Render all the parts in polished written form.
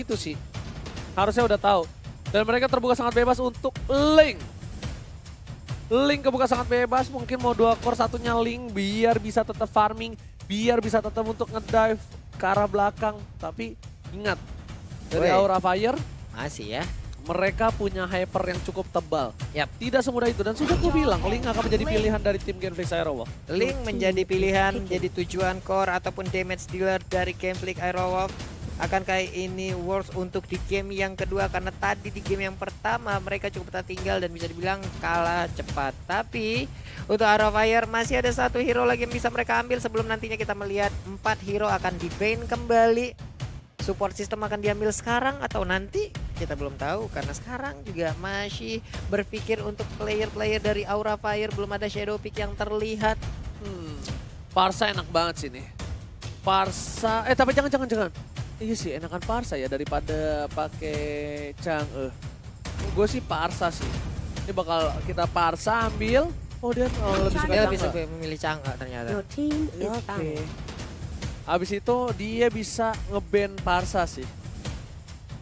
Itu sih. Harusnya udah tahu. Dan mereka terbuka sangat bebas untuk Link. Link kebuka sangat bebas, mungkin mau 2 core satunya Link biar bisa tetap farming, biar bisa tetap untuk ngedive ke arah belakang. Tapi ingat, dari Woi. Aura Fire Masih ya. mereka punya hyper yang cukup tebal. Yap. Tidak semudah itu dan sudah gue bilang Link akan menjadi pilihan dari tim Genflix Aerowolf. Link menjadi pilihan, jadi tujuan core ataupun damage dealer dari Genflix Aerowolf. Akankah ini worth untuk di game yang kedua? Karena tadi di game yang pertama mereka cukup tertinggal dan bisa dibilang kalah cepat. Tapi untuk Aura Fire masih ada 1 hero lagi yang bisa mereka ambil sebelum nantinya kita melihat 4 hero akan di ban kembali. Support system akan diambil sekarang atau nanti? Kita belum tahu karena sekarang juga masih berpikir untuk player-player dari Aura Fire. Belum ada shadow pick yang terlihat. Parsa enak banget sih nih. Parsa, tapi jangan. Iya sih enakan Parsa ya daripada pakai Chang'e. Gue sih Parsa sih. Ini bakal kita Parsa ambil. Oh dia lebih suka Dia bisa Chang'e. memilih Chang'e ternyata. Your team is Ya, oke. bound. Habis itu dia bisa nge-ban Parsa sih.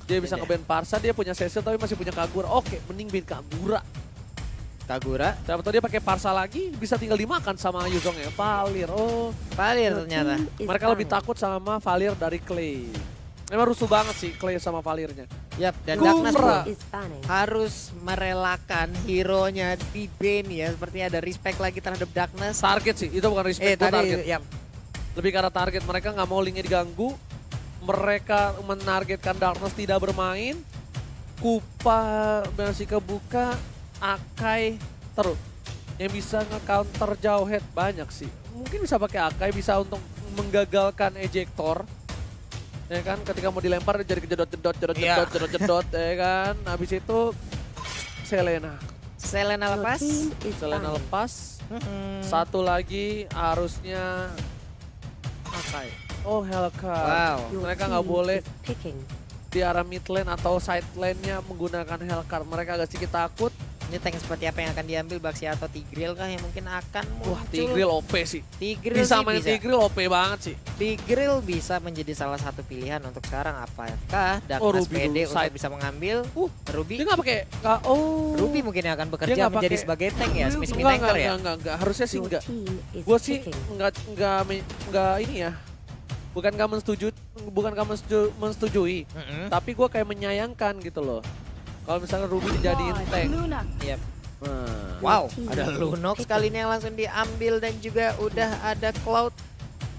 Dia bisa Iya. nge-ban Parsa, dia punya Cecil tapi masih punya Kagura. Oke, mending ban Kagura. Kagura, Siapa tahu dia pakai Parsa lagi, bisa tinggal dimakan sama Yuzong ya. Valir, oh. Valir Your ternyata. team is Mereka lebih bound. takut sama Valir dari Clay. Memang rusuh banget sih Clay sama Valirnya. Yap, dan Gumra. Darkness Your pun team is banning. harus merelakan hero-nya di ban ya. Sepertinya ada respect lagi terhadap Darkness. Target sih, itu bukan respect, itu target. Yap. Lebih karena target, mereka nggak mau linknya diganggu. Mereka menargetkan Darkness tidak bermain. Kupa masih kebuka, Akai terus. Yang bisa nge-counter jauh head banyak sih. Mungkin bisa pakai Akai, bisa untuk menggagalkan ejector. Ya kan, ketika mau dilempar jadi kejedot-jedot, Iya. jedot-jedot, ya kan. Habis itu Selena. Selena Your lepas. team is Selena bound. lepas. Satu lagi harusnya Akai. Oh Hellcat. Wow. Your Mereka team nggak boleh is picking. di arah mid lane atau side lane-nya menggunakan Hellcat. Mereka agak sedikit takut. Ini tank seperti apa yang akan diambil, Baxi atau Tigreal kah yang mungkin akan muncul? Wah Tigreal OP sih. Tigreal Bisa sih main bisa. Tigreal OP banget sih. Tigreal bisa menjadi salah satu pilihan untuk sekarang. Apakah Oh, Darkness Ruby PD dulu, untuk side. bisa mengambil Ruby? Dia nggak pakai. Oh. Ruby mungkin yang akan Dia bekerja nggak menjadi pakai- sebagai tank ya, semi Enggak, tanker ya. enggak. Harusnya sih Your enggak. team is Gue sih picking. enggak ini ya. Bukan nggak mensetujui. Tapi gue kayak menyayangkan gitu loh. Kalau misalnya Ruby dijadiin tank. Yap. Nah. Wow, Your ada team is Lunox picking. kali ini yang langsung diambil dan juga udah ada Cloud.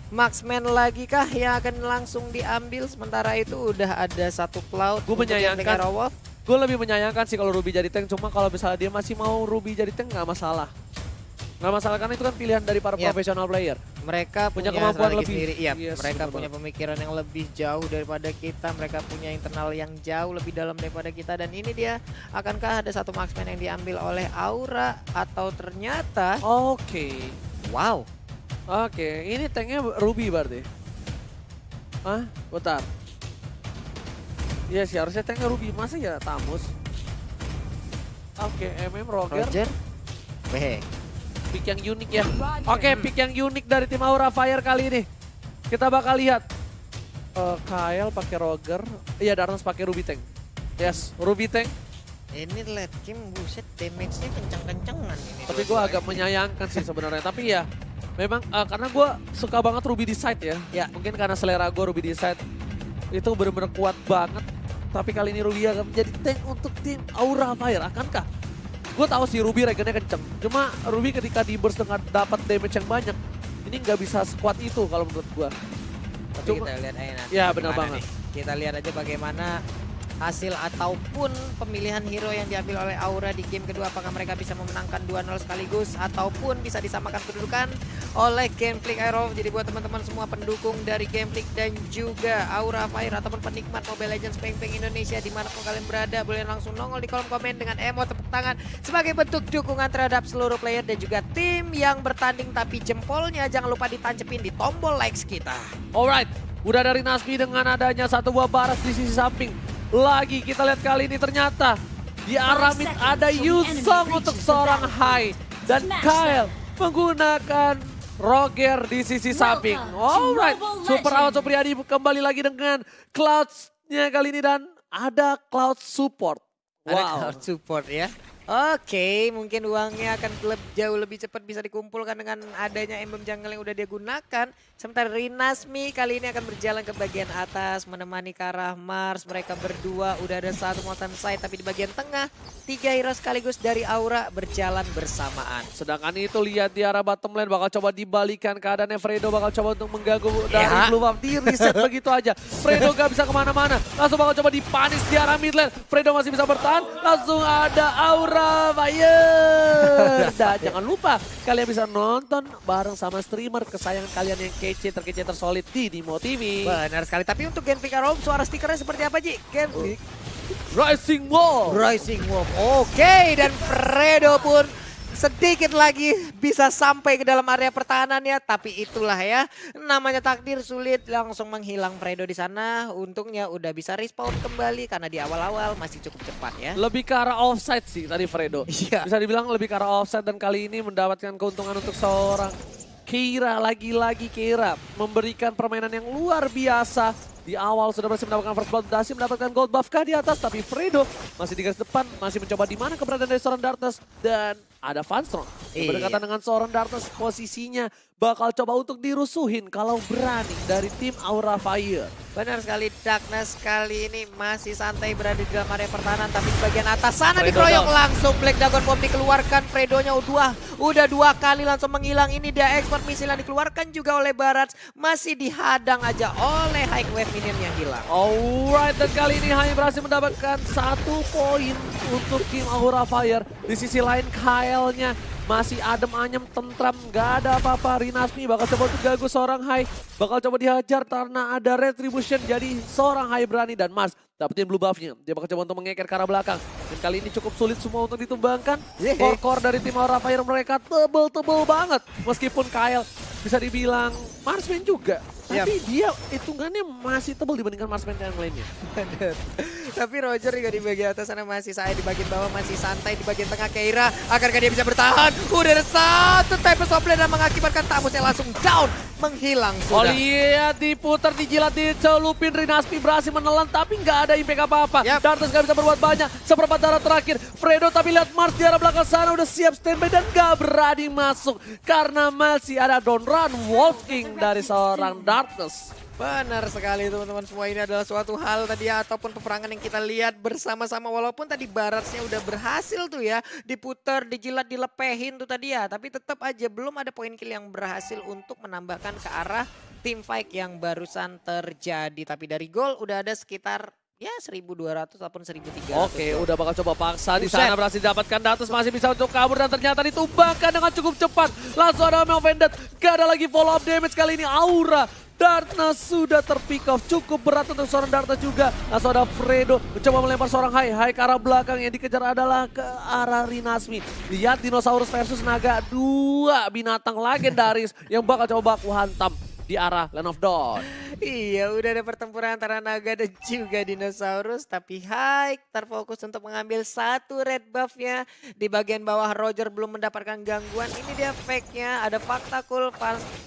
Marksman lagi kah yang akan langsung diambil? Sementara itu udah ada 1 Cloud. Gua untuk yang menyayangkan. Aerowolf. Gue lebih menyayangkan sih kalau Ruby jadi tank. Cuma kalau misalnya dia masih mau Ruby jadi tank nggak masalah. Nggak masalah karena itu kan pilihan dari para Yap. profesional player. Mereka Punya punya kemampuan strategi lebih. sendiri. Iya, Yes, mereka benar punya pemikiran yang lebih jauh daripada kita. Mereka punya internal yang jauh lebih dalam daripada kita. Dan ini dia, akankah ada 1 marksman yang diambil oleh Aura atau ternyata Oke. wow, Oke, ini tanknya Ruby berarti. Hah? Bentar. Iya sih, harusnya tanknya Ruby. Masa ya Tamus? Oke, Roger. Roger? Weh, Pick yang unik ya. Oke, pick yang unik dari tim Aura Fire kali ini. Kita bakal lihat. Kyle pakai Roger. Iya, Darkness pakai Ruby tank. Yes, Ruby tank. ini late game buset damage-nya kencang-kencangan ini. Tapi gue agak menyayangkan sih sebenarnya. Tapi ya, memang karena gue suka banget Ruby di side ya. Ya. Mungkin karena selera gue Ruby di side itu benar-benar kuat banget. Tapi kali ini Ruby akan menjadi tank untuk tim Aura Fire. Akankah? Gue tahu sih Ruby regennya kenceng. Cuma Ruby ketika di burst dengan dapat damage yang banyak, ini nggak bisa sekuat itu kalau menurut gue. Tapi Cuma- kita lihat aja nanti Ya, benar bagaimana banget. nih. Kita lihat aja bagaimana hasil ataupun pemilihan hero yang diambil oleh Aura di game kedua. Apakah mereka bisa memenangkan 2-0 sekaligus ataupun bisa disamakan kedudukan oleh Genflix Aerowolf. Jadi buat teman-teman semua pendukung dari Genflix dan juga Aura Fire ataupun penikmat Mobile Legends Peng-Peng Indonesia dimanapun kalian berada, boleh langsung nongol di kolom komen dengan emot tepuk tangan sebagai bentuk dukungan terhadap seluruh player dan juga tim yang bertanding. Tapi jempolnya jangan lupa ditancepin di tombol likes kita. Alright, udah dari Nasmi dengan adanya 1 buah baras di sisi samping. Lagi kita lihat kali ini ternyata di arah mid ada Yuzong untuk seorang high. Dan Kyle menggunakan Roger di sisi samping. Alright, Super Awat Supriyadi kembali lagi dengan Cloud Cloud-nya kali ini dan ada Cloud Support. Ada Wow. Cloud Support ya. Oke, mungkin uangnya akan jauh lebih cepat bisa dikumpulkan dengan adanya emblem jungle yang udah dia gunakan. Sementara Rinasmi kali ini akan berjalan ke bagian atas menemani ke arah Mars. Mereka berdua udah ada satu muatan side, tapi di bagian tengah 3 hero sekaligus dari Aura berjalan bersamaan. Sedangkan itu lihat di arah bottom lane bakal coba dibalikan keadaannya. Fredo bakal coba untuk mengganggu dari blue buff. Di reset begitu aja. Fredo gak bisa kemana-mana. Langsung bakal coba dipanis di arah mid lane. Fredo masih bisa bertahan. Langsung ada Aura Fire. Dan jangan lupa kalian bisa nonton bareng sama streamer kesayangan kalian yang kece, terkece, tersolid di Nimo TV. Benar sekali. Tapi untuk Genpik Arom suara stikernya seperti apa, Ji? Genpik. Rising Wall. Rising Wolf. Oke, dan Fredo pun sedikit lagi bisa sampai ke dalam area pertahanannya, tapi itulah ya namanya takdir, sulit langsung menghilang Fredo di sana. Untungnya udah bisa respawn kembali karena di awal-awal masih cukup cepat ya. Lebih ke arah offside sih tadi Fredo. Iya. Bisa dibilang lebih ke arah offside dan kali ini mendapatkan keuntungan untuk seorang Keira. Lagi-lagi Keira memberikan permainan yang luar biasa. Di awal sudah berhasil mendapatkan first blood, berhasil mendapatkan gold buff kah di atas, tapi Fredo masih di garis depan, masih mencoba di mana keberadaan dari seorang Darkness, dan ada Vanstrong yang berdekatan dengan seorang Darkness. Posisinya bakal coba untuk dirusuhin kalau berani dari tim Aura Fire. Benar sekali, Darkness kali ini masih santai berada di dalam area pertahanan, tapi di bagian atas sana Fredo dikeroyok down. langsung Black Dragon Bomb dikeluarkan. Fredonya udah 2 kali langsung menghilang. Ini dia expert missile yang dikeluarkan juga oleh Barats, masih dihadang aja oleh High Wave minion yang hilang. Alright, dan kali ini hanya berhasil mendapatkan 1 poin untuk tim Aura Fire. Di sisi lain Kyle-nya masih adem ayem, tentram, gak ada apa-apa. Rinasmi bakal coba untuk ganggu seorang High, bakal coba dihajar karena ada retribution, jadi seorang High berani. Dan Mars dapetin blue buff-nya, dia bakal coba untuk mengeker ke arah belakang. Dan kali ini cukup sulit semua untuk ditumbangkan. Core dari tim Aura Fire mereka tebel-tebel banget. Meskipun Kyle bisa dibilang marksman juga, tapi dia hitungannya masih tebel dibandingkan marksman yang lainnya. Bener. Tapi Roger juga di bagian atas sana masih saya, di bagian bawah masih santai, di bagian tengah Keira. Akankah dia bisa bertahan? Udah ada satu Tempest of Blade dan mengakibatkan Tamusnya langsung down, menghilang Oh sudah. lihat, diputar, dijilat, dicelupin. Rinasmi berhasil menelan tapi nggak ada impact apa-apa. Yap. Darkness nggak bisa berbuat banyak. Seperempat darah terakhir. Fredo tapi lihat Mars di arah belakang sana udah siap standby dan nggak berani masuk. Karena masih ada Don't Run Walking dari seorang Darkness. Benar sekali teman-teman semua, ini adalah suatu hal tadi ya, ataupun peperangan yang kita lihat bersama-sama. Walaupun tadi Baratsnya udah berhasil tuh ya, diputer, dijilat, dilepehin tuh tadi ya. Tapi tetap aja belum ada poin kill yang berhasil untuk menambahkan ke arah team fight yang barusan terjadi. Tapi dari gol udah ada sekitar ya 1.200 ataupun 1.300. Oke, udah bakal coba paksa di Buset. sana, berhasil dapatkan Datus, masih bisa untuk kabur dan ternyata ditumbangkan dengan cukup cepat. Langsung ada Mel Vendetta, gak ada lagi follow up damage kali ini. Aura Darkness sudah terpick off, cukup berat untuk seorang Darkness juga. Langsung ada Fredo mencoba melempar seorang High ke arah belakang, yang dikejar adalah ke arah Rinasmi. Lihat Dinosaurus versus Naga, 2 binatang legendaris yang bakal coba baku hantam di arah Land of Dawn. Iya, udah ada pertempuran antara naga dan juga dinosaurus. Tapi High terfokus untuk mengambil satu red buff-nya. Di bagian bawah Roger belum mendapatkan gangguan. Ini dia fake-nya, ada fakta cool.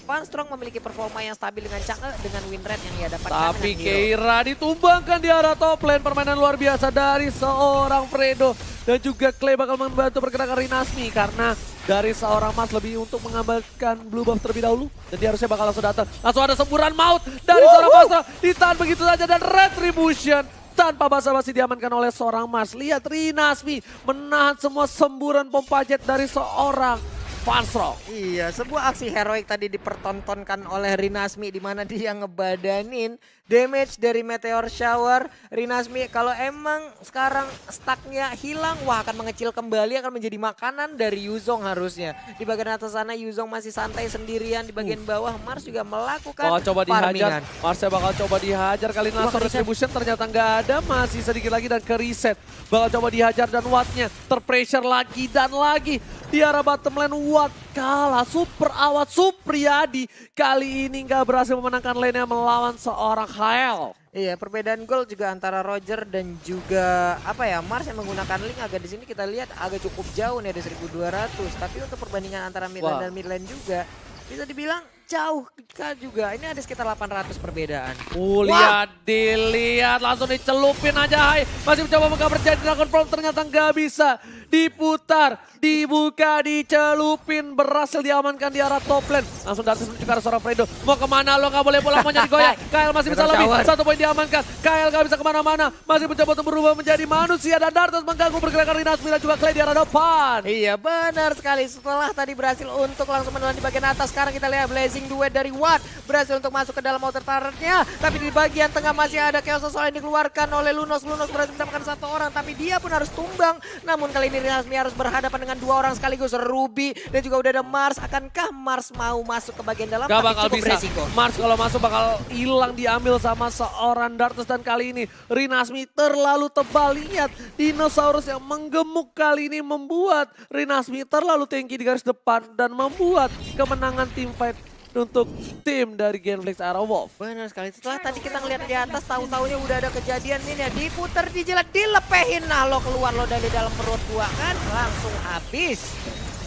Vanstrong memiliki performa yang stabil dengan jungle, dengan win rate yang ia dapatkan. Tapi dengan hero. Keira ditumbangkan di arah top lane. Permainan luar biasa dari seorang Fredo. Dan juga Clay bakal membantu pergerakan Rinasmi karena dari seorang Mas lebih untuk mengambilkan blue buff terlebih dahulu. Dan dia harusnya bakal langsung datang. Langsung ada semburan maut dari seorang Mas. Ditahan begitu saja dan retribution. Tanpa basa-basi diamankan oleh seorang Mas. Lihat Rinasmi menahan semua semburan pompa jet dari seorang Vanstrong. Iya, sebuah aksi heroik tadi dipertontonkan oleh Rinasmi di mana dia ngebadanin damage dari Meteor Shower. Rinasmi kalau emang sekarang stucknya hilang, wah akan mengecil kembali, akan menjadi makanan dari Yuzong harusnya. Di bagian atas sana Yuzong masih santai sendirian, di bagian bawah Mars juga melakukan Bakal coba dihajar, farmingan. Marsnya bakal coba dihajar kali ini langsung Wah, ke-reset. retribution ternyata nggak ada, masih sedikit lagi dan ke reset. Bakal coba dihajar dan Wattnya terpressure lagi dan lagi. Di arah bottom lane Watt kalah, Super Awat Supriyadi kali ini nggak berhasil memenangkan lane-nya melawan seorang Kyle. Iya, perbedaan gol juga antara Roger dan juga apa ya, Mars yang menggunakan link agak di sini kita lihat agak cukup jauh nih, ada 1.200. Tapi untuk perbandingan antara mid lane Wah. dan mid lane juga bisa dibilang jauh kan juga. Ini ada sekitar 800 perbedaan. Lihat, dilihat, langsung dicelupin aja Hai. Masih mencoba mengcover jadi Dragon Form, ternyata nggak bisa. Diputar, dibuka, dicelupin, berhasil diamankan di arah top lane. Langsung Darkness menuju ke arah seorang Fredo. Mau kemana lo, nggak boleh pulang, mau nyari goyang. Kael masih bisa lebih, 1 poin diamankan. Kael nggak bisa kemana-mana, masih mencoba untuk berubah menjadi manusia. Dan Darkness mengganggu pergerakan Rinasmi dan juga Clay di arah depan. Iya benar sekali, setelah tadi berhasil untuk langsung menelan di bagian atas. Sekarang kita lihat Blazing Duet dari Watt berhasil untuk masuk ke dalam outer turret-nya. Tapi di bagian tengah masih ada Chaos Soul yang dikeluarkan oleh Lunos. Lunos berhasil mendapatkan 1 orang, tapi dia pun harus tumbang. Namun kali ini Rinasmi harus berhadapan dengan 2 orang sekaligus, Ruby dan juga udah ada Mars. Akankah Mars mau masuk ke bagian dalam? Gak Tapi bakal cukup bisa. beresiko. Mars kalau masuk bakal hilang, diambil sama seorang Darkness. Dan kali ini Rinasmi terlalu tebal. Lihat, dinosaurus yang menggemuk kali ini membuat Rinasmi terlalu tinggi di garis depan dan membuat kemenangan tim fight untuk tim dari Genflix Aerowolf. Benar sekali, setelah tadi kita ngeliat di atas, tahu-taunya udah ada kejadian ini ya, diputer, dijilat, dilepehin. Nah lo keluar lo dari dalam perut gua kan, langsung habis.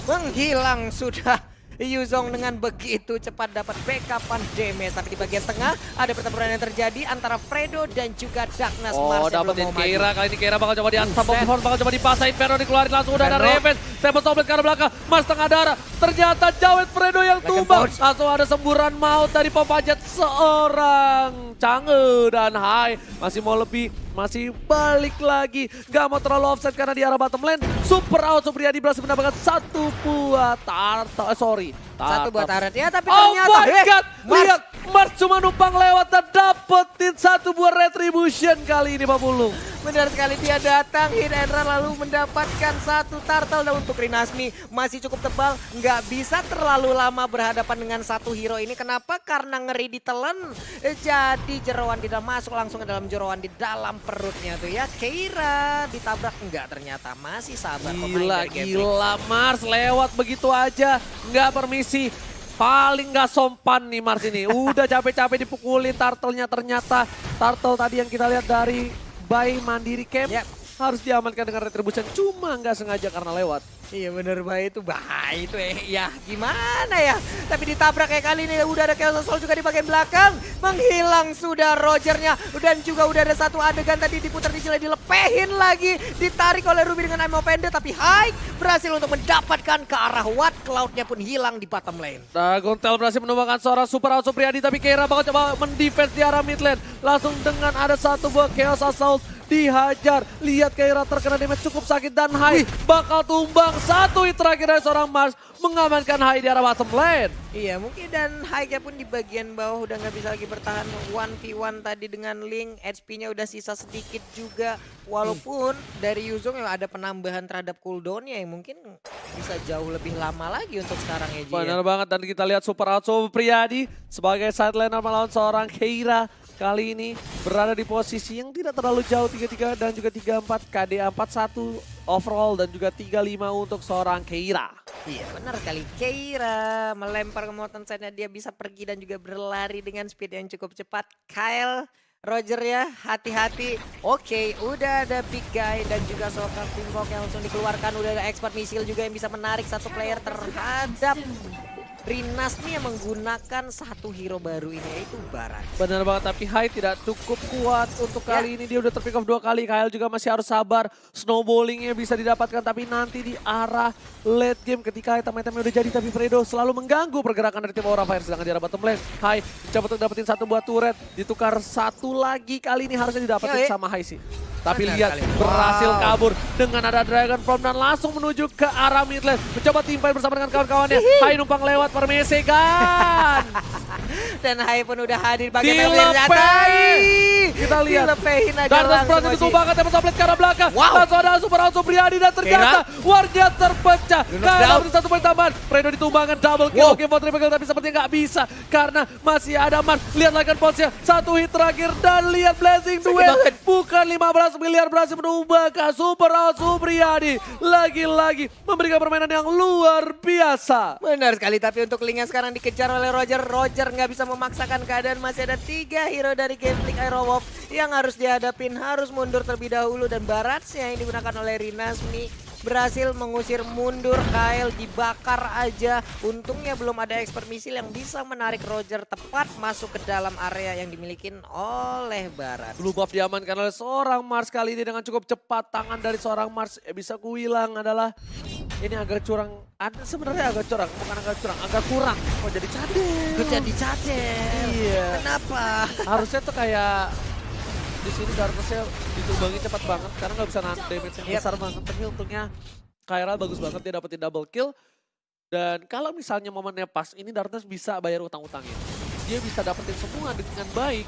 Menghilang sudah. Yuzong dengan begitu cepat dapat backupan damage. Tapi di bagian tengah ada pertempuran yang terjadi antara Fredo dan juga Darkness. Oh, dapetin Keira. Kali ini Keira bakal coba diantar, bakal coba dipasain. Inferno dikeluarin, langsung udah ada Revenge. Tembak Toplet ke arah belakang, Mars tengah darah. Ternyata Jawet Fredo yang tumbang. Langsung ada semburan maut dari pemajat seorang Chang'e. Dan Hai masih mau lebih, masih balik lagi. Gak mau terlalu offset karena di arah bottom lane. Super out, Supriyadi berhasil mendapatkan 1 buah turtle. Satu buat turret ya, tapi oh ternyata my God, lihat Mars cuma numpang lewat dan dapetin 1 buah retribution kali ini Pak Pulung. Benar sekali, dia datang, hit and run, lalu mendapatkan 1 turtle. Dan untuk Rinasmi masih cukup tebal, nggak bisa terlalu lama berhadapan dengan 1 hero ini. Kenapa? Karena ngeri ditelen, jadi jeroan tidak masuk, langsung ke dalam jeroan di dalam perutnya tuh ya. Keira ditabrak, enggak, ternyata masih sabar. Gila, Mars lewat begitu aja, nggak permisi. Paling nggak sompan nih Mars ini. Udah capek-capek dipukulin turtle-nya, ternyata turtle tadi yang kita lihat dari Bay Mandiri Camp harus diamankan dengan retribution, cuma nggak sengaja karena lewat. Iya bener, Bay itu bahaya itu ya gimana ya. Tapi ditabrak kayak kali ini, udah ada Chaos Soul juga di bagian belakang. Menghilang sudah Rogernya. Dan juga udah ada 1 adegan tadi diputar, dilepehin lagi. Ditarik oleh Ruby dengan ammo pendek, tapi Hai berhasil untuk mendapatkan ke arah Watt. Cloud-nya pun hilang di bottom lane. Dragon Tail berhasil menumbangkan seorang Super Out Supriyadi, tapi Keira bakal coba mendefense di arah mid lane. Langsung dengan ada 1 buah Chaos Assault dihajar. Lihat Keira terkena damage cukup sakit dan Hai bakal tumbang. 1 hit terakhir dari seorang Mars mengamankan Hai di arah bottom lane. Iya mungkin, dan Hai-nya pun di bagian bawah udah nggak bisa lagi bertahan 1v1 tadi dengan Link. HP-nya udah sisa sedikit juga. Walaupun dari Yuzong yang ada penambahan terhadap cooldown-nya yang mungkin bisa jauh lebih lama lagi untuk sekarang ya Ji. Benar banget, dan kita lihat Super Out Supriyadi sebagai side laner melawan seorang Keira. Kali ini berada di posisi yang tidak terlalu jauh, 3-3 dan juga 3-4, KDA 4-1 overall dan juga 3-5 untuk seorang Keira. Iya benar sekali, Keira melempar ke mountain side-nya, dia bisa pergi dan juga berlari dengan speed yang cukup cepat. Kyle, Roger ya, hati-hati. Oke, udah ada big guy dan juga Sokar Timbok yang langsung dikeluarkan. Udah ada expert missile juga yang bisa menarik 1 player terhadap Rinasmi yang menggunakan 1 hero baru ini, yaitu Baran. Benar banget, tapi Hai tidak cukup kuat untuk kali ini. Dia udah terpick off 2 kali. Kyle juga masih harus sabar. Snowballingnya bisa didapatkan, tapi nanti di arah late game ketika item-itemnya udah jadi. Tapi Fredo selalu mengganggu pergerakan dari tim Aura Fire. Sedangkan di arah bottom lane, Hai coba untuk dapetin 1 buah turret. Ditukar 1 lagi, kali ini harusnya didapetin sama Hai sih. Tapi lihat, berhasil kabur dengan ada Dragon Form dan langsung menuju ke arah mid lane. Mencoba teamfight bersama dengan kawan-kawannya. Hai numpang lewat permesekan. Dan Hai pun udah hadir bagian kita lihat. Dilepehin aja Darkness langsung. Front ditumbangkan tembak Toplet ke arah belakang. Langsung ada Super Out Supriyadi dan ternyata warnya terpecah. Karena dapat 1 poin tambahan. Fredo ditumbangkan double kill. Oke, for triple kill, tapi sepertinya nggak bisa. Karena masih ada Mars. Lihat Lycan Pulse-nya. 1 hit terakhir dan lihat Blazing Duet. Bukan 15 miliar berhasil menumbangkan Super Out Supriyadi. Lagi-lagi memberikan permainan yang luar biasa. Benar sekali, tapi untuk Link yang sekarang dikejar oleh Roger. Roger nggak bisa memaksakan keadaan. Masih ada 3 hero dari Genflix Aerowolf yang harus dihadapin, harus mundur terlebih dahulu. Dan Baratsnya yang digunakan oleh Rinasmi berhasil mengusir mundur. Kyle dibakar aja. Untungnya belum ada expert missile yang bisa menarik Roger tepat masuk ke dalam area yang dimiliki oleh Barat. Blue buff diamankan oleh seorang Mars kali ini dengan cukup cepat. Tangan dari seorang Mars bisa kubilang adalah ini agak curang. Sebenarnya agak curang, bukan agak curang, agak kurang. Kok jadi cadel? Kok jadi cadel? Iya. Kenapa? Harusnya tuh kayak di sini Darkness-nya ditubangin cepat banget karena nggak bisa nahan damage yang besar banget. Tapi untungnya Kyra bagus banget dia dapetin double kill. Dan kalau misalnya momennya pas, ini Darkness bisa bayar utang-utangnya. Dia bisa dapetin semua dengan baik.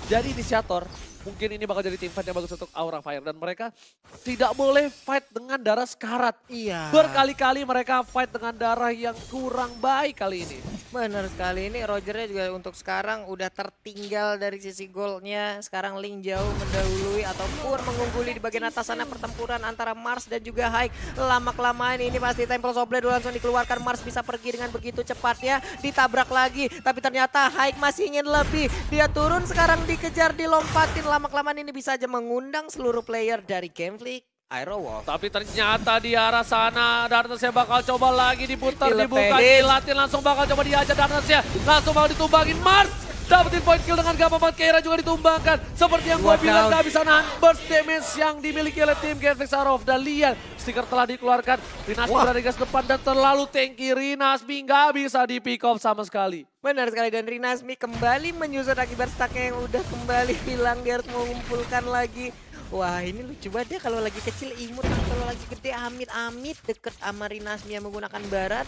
Jadi inisiator, mungkin ini bakal jadi team fight yang bagus untuk Aura Fire. Dan mereka tidak boleh fight dengan darah sekarat. Iya. Berkali-kali mereka fight dengan darah yang kurang baik kali ini. Benar sekali, ini Rogernya juga untuk sekarang udah tertinggal dari sisi golnya. Sekarang Ling jauh mendahului ataupun mengungguli di bagian atas sana pertempuran antara Mars dan juga Haik. Lama-kelamaan ini pasti Temples of Blade langsung dikeluarkan. Mars bisa pergi dengan begitu cepatnya, ditabrak lagi. Tapi ternyata Haik masih ingin lebih. Dia turun sekarang dikejar, dilompatin. Lama-kelamaan ini bisa aja mengundang seluruh player dari Gameflick Aerowolf. Tapi ternyata di arah sana Darkness-nya bakal coba lagi diputar, dibuka, Dilepehin. dilatin, langsung bakal coba dihajar Darkness-nya. Langsung bakal ditumbangin Mars. Dapetin point kill dengan gampang banget. Keira juga ditumbangkan. Seperti yang gue What bilang down. gak bisa nahan burst damage yang dimiliki oleh tim Gameflick Aerowolf. Dan lihat stiker telah dikeluarkan. Rinasmi berada di gas depan dan terlalu tanky. Rinasmi gak bisa di pick off sama sekali. Benar sekali, dan Rinasmi kembali menyusut akibat stacknya yang udah kembali hilang. Dia harus mengumpulkan lagi. Wah, ini lucu banget ya, kalau lagi kecil imut, kalau lagi gede amit-amit deket sama Rinasmi yang menggunakan Barat.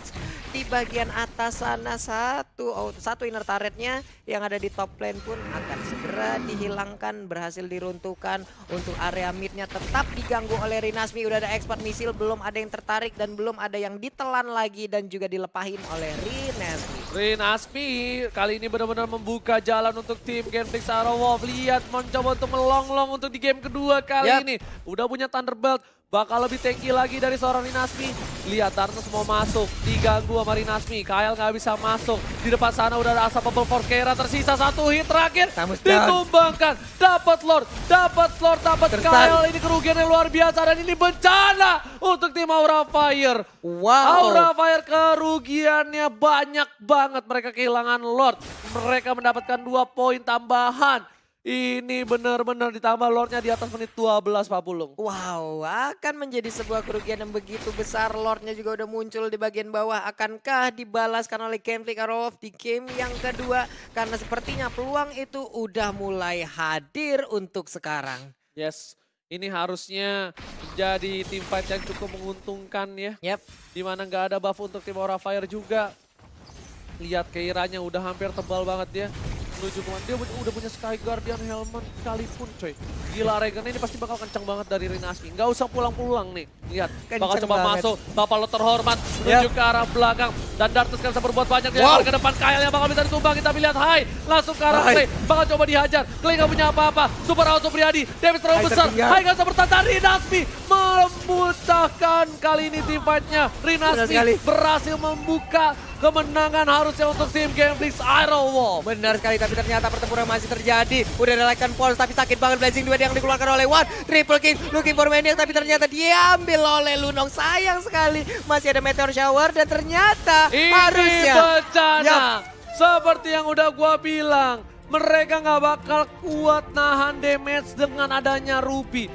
Di bagian atas sana satu inner turretnya yang ada di top lane pun akan segera dihilangkan, berhasil diruntuhkan. Untuk area midnya tetap diganggu oleh Rinasmi. Udah ada expert missile, belum ada yang tertarik dan belum ada yang ditelan lagi dan juga dilepahin oleh Rinasmi. Rinasmi kali ini benar-benar membuka jalan untuk tim Gameflick Aerowolf. Lihat mencoba untuk melonglong untuk di game kedua kali ini. Udah punya Thunderbolt, bakal lebih tanky lagi dari seorang Rinasmi. Lihat Darkness mau masuk, diganggu sama Rinasmi. Kyle nggak bisa masuk. Di depan sana udah ada asap bubble for Keira. Tersisa satu hit terakhir. Tamus Ditumbangkan. Dapat Lord, dapat Kyle. Ini kerugian yang luar biasa dan ini bencana untuk tim Aura Fire. Wow. Aura Fire kerugiannya banyak banget. Mereka kehilangan Lord. Mereka mendapatkan 2 poin tambahan. Ini benar-benar ditambah Lordnya di atas menit 12 Pak Pulung. Wow, akan menjadi sebuah kerugian yang begitu besar. Lordnya juga udah muncul di bagian bawah. Akankah dibalaskan oleh Gameflick Aerowolf di game yang kedua? Karena sepertinya peluang itu udah mulai hadir untuk sekarang. Yes, ini harusnya jadi tim fight yang cukup menguntungkan ya. Yap. Dimana nggak ada buff untuk tim Aura Fire juga. Lihat Keiranya udah hampir tebal banget dia. Menuju kemana, dia udah punya Sky Guardian helmet sekalipun coy. Gila Regen ini pasti bakal kencang banget dari Rinasmi. Nggak usah pulang-pulang nih. Lihat, bakal Kenceng coba banget. masuk. Bapak lo terhormat menuju ke arah belakang. Dan Darkness kan bisa berbuat banyak. Dia ke depan Kyle yang bakal bisa ditumbangin. Tapi lihat Hai, langsung ke arah Clay. Bakal coba dihajar. Clay nggak punya apa-apa. Super Auto Priadi, damage terlalu besar. Hai nggak bisa bertahan. Rinasmi memecahkan kali ini tim fight-nya. Rinasmi berhasil membuka kemenangan harusnya untuk tim Gameflick Aerowolf. Benar sekali, tapi ternyata pertempuran masih terjadi. Udah ada Lycan Pulse, tapi sakit banget Blazing Duet yang dikeluarkan oleh One. Triple King, looking for Maniac, tapi ternyata diambil oleh Lunong. Sayang sekali, masih ada Meteor Shower dan ternyata Ini harusnya. bencana. Seperti yang udah gua bilang, mereka nggak bakal kuat nahan damage dengan adanya Ruby.